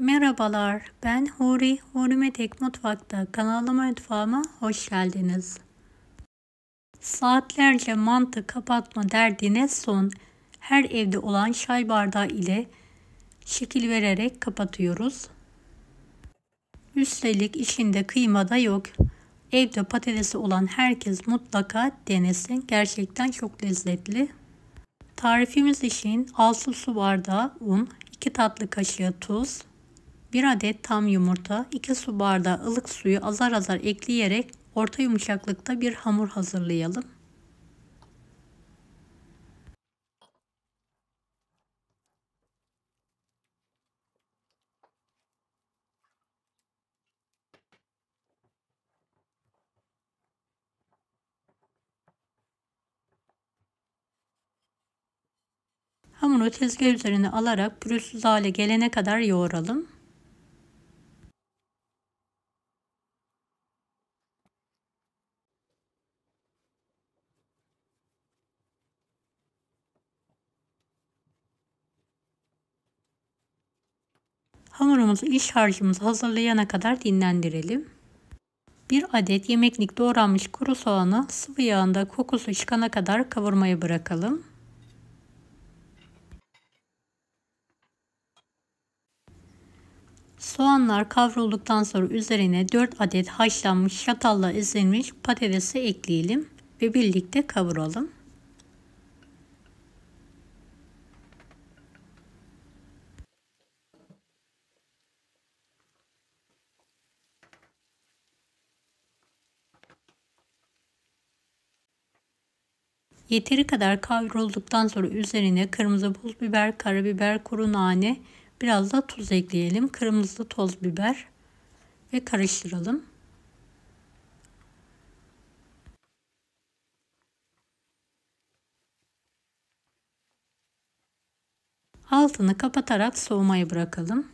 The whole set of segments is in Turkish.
Merhabalar, ben Huri, Hurimetek Mutfak'ta kanalıma mutfağıma hoş geldiniz. Saatlerce mantı kapatma derdine son. Her evde olan çay bardağı ile şekil vererek kapatıyoruz. Üstelik içinde kıyma da yok. Evde patatesi olan herkes mutlaka denesin. Gerçekten çok lezzetli. Tarifimiz için 6 su bardağı un, 2 tatlı kaşığı tuz, 1 adet tam yumurta, 2 su bardağı ılık suyu azar azar ekleyerek orta yumuşaklıkta bir hamur hazırlayalım. Hamuru tezgah üzerine alarak pürüzsüz hale gelene kadar yoğuralım. Hamurumuzu iç harcımızı hazırlayana kadar dinlendirelim. 1 adet yemeklik doğranmış kuru soğanı sıvı yağında kokusu çıkana kadar kavurmaya bırakalım. Soğanlar kavrulduktan sonra üzerine 4 adet haşlanmış çatalla ezilmiş patatesi ekleyelim ve birlikte kavuralım. Yeteri kadar kavrulduktan sonra üzerine kırmızı pul biber, karabiber, kuru nane, biraz da tuz ekleyelim. Kırmızı toz biber ve karıştıralım. Altını kapatarak soğumaya bırakalım.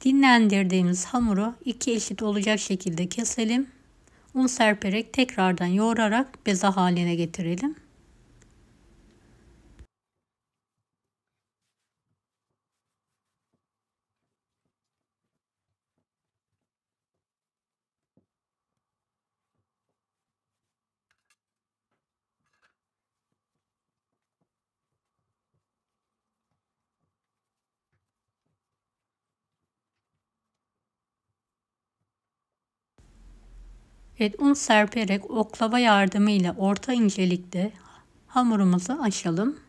Dinlendirdiğimiz hamuru 2 eşit olacak şekilde keselim. Un serperek tekrardan yoğurarak beze haline getirelim. Evet, un serperek oklava yardımıyla orta incelikte hamurumuzu açalım.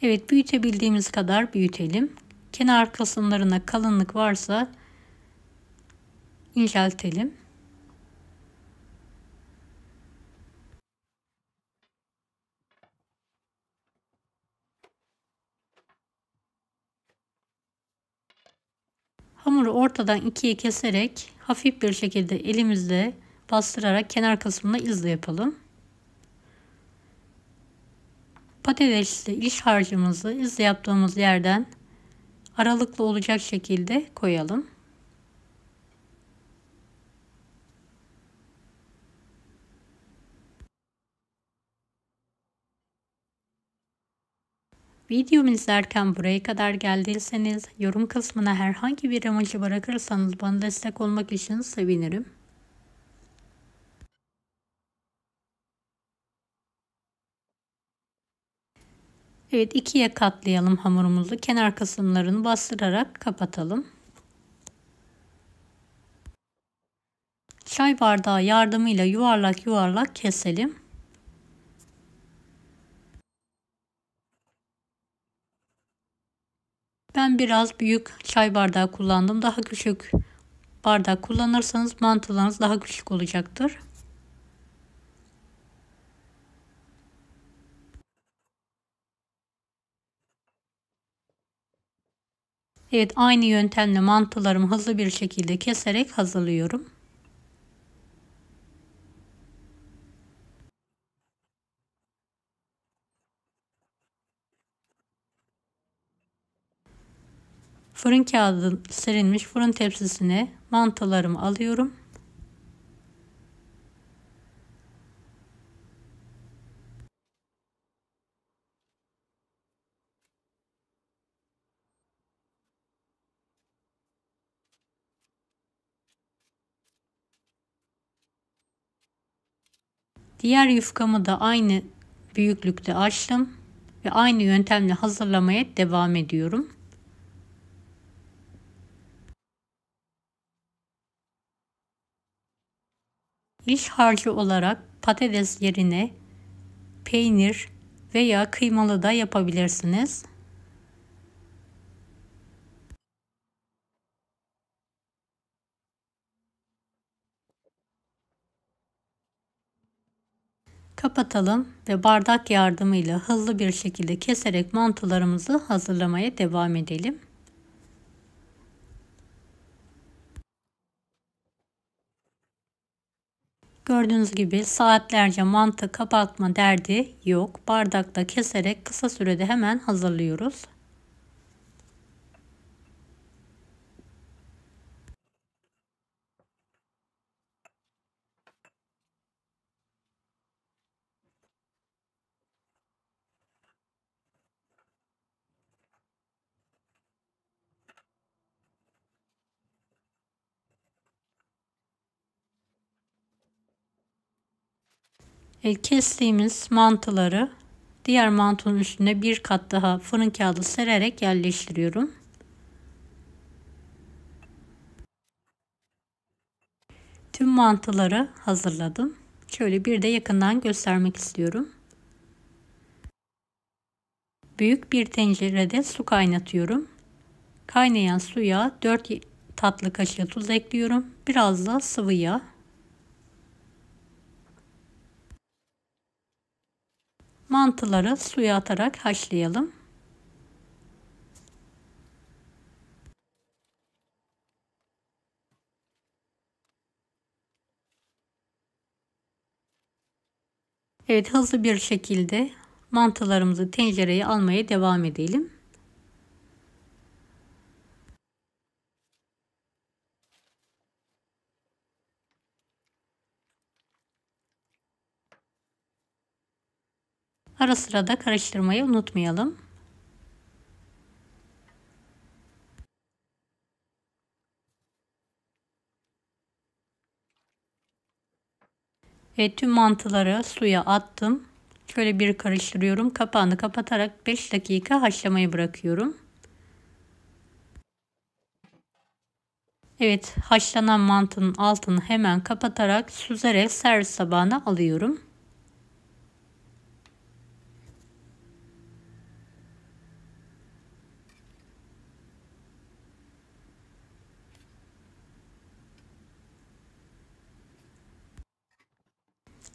Evet, büyütebildiğimiz kadar büyütelim. Kenar kısımlarına kalınlık varsa inceltelim. Hamuru ortadan ikiye keserek hafif bir şekilde elimizle bastırarak kenar kısmına izle yapalım. Patatesli iç harcımızı izle yaptığımız yerden aralıklı olacak şekilde koyalım. Videomu izlerken buraya kadar geldiyseniz yorum kısmına herhangi bir emoji bırakırsanız bana destek olmak için sevinirim. Evet, ikiye katlayalım hamurumuzu. Kenar kısımlarını bastırarak kapatalım. Çay bardağı yardımıyla yuvarlak yuvarlak keselim. Ben biraz büyük çay bardağı kullandım. Daha küçük bardak kullanırsanız mantılarınız daha küçük olacaktır. Evet, aynı yöntemle mantılarımı hızlı bir şekilde keserek hazırlıyorum. Fırın kağıdı serilmiş fırın tepsisine mantılarımı alıyorum. Diğer yufkamı da aynı büyüklükte açtım ve aynı yöntemle hazırlamaya devam ediyorum. İç harcı olarak patates yerine peynir veya kıymalı da yapabilirsiniz. Kapatalım ve bardak yardımıyla hızlı bir şekilde keserek mantılarımızı hazırlamaya devam edelim. Gördüğünüz gibi saatlerce mantı kapatma derdi yok. Bardakta keserek kısa sürede hemen hazırlıyoruz. Kestiğimiz mantıları diğer mantının üstüne bir kat daha fırın kağıdı sererek yerleştiriyorum. Tüm mantıları hazırladım. Şöyle bir de yakından göstermek istiyorum. Büyük bir tencerede su kaynatıyorum. Kaynayan suya 4 tatlı kaşığı tuz ekliyorum. Biraz da sıvı yağ. Mantıları suya atarak haşlayalım. Evet, hızlı bir şekilde mantılarımızı tencereye almaya devam edelim. Ara sıra da karıştırmayı unutmayalım. Evet, tüm mantıları suya attım. Şöyle bir karıştırıyorum. Kapağını kapatarak 5 dakika haşlamaya bırakıyorum. Evet, haşlanan mantının altını hemen kapatarak süzerek servis tabağına alıyorum.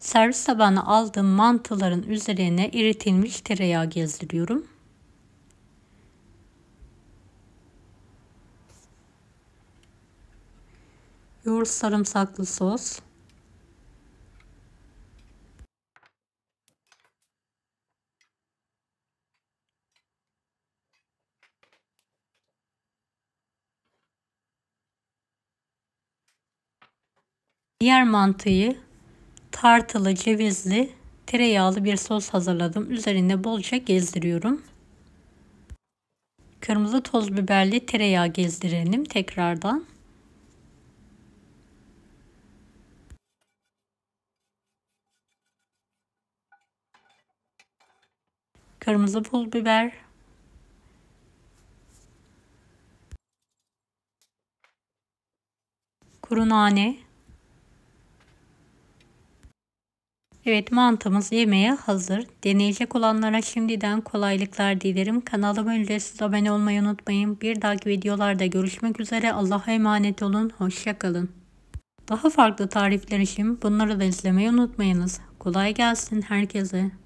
Servis tabağına aldığım mantıların üzerine eritilmiş tereyağı gezdiriyorum. Yoğurt sarımsaklı sos. Diğer mantıyı tartılı, cevizli, tereyağlı bir sos hazırladım. Üzerine bolca gezdiriyorum. Kırmızı toz biberli tereyağı gezdirelim tekrardan. Kırmızı pul biber. Kuru nane. Evet, mantımız yemeğe hazır. Deneyecek olanlara şimdiden kolaylıklar dilerim. Kanalıma ücretsiz abone olmayı unutmayın. Bir dahaki videolarda görüşmek üzere. Allah'a emanet olun. Hoşça kalın. Daha farklı tarifler için bunları da izlemeyi unutmayınız. Kolay gelsin herkese.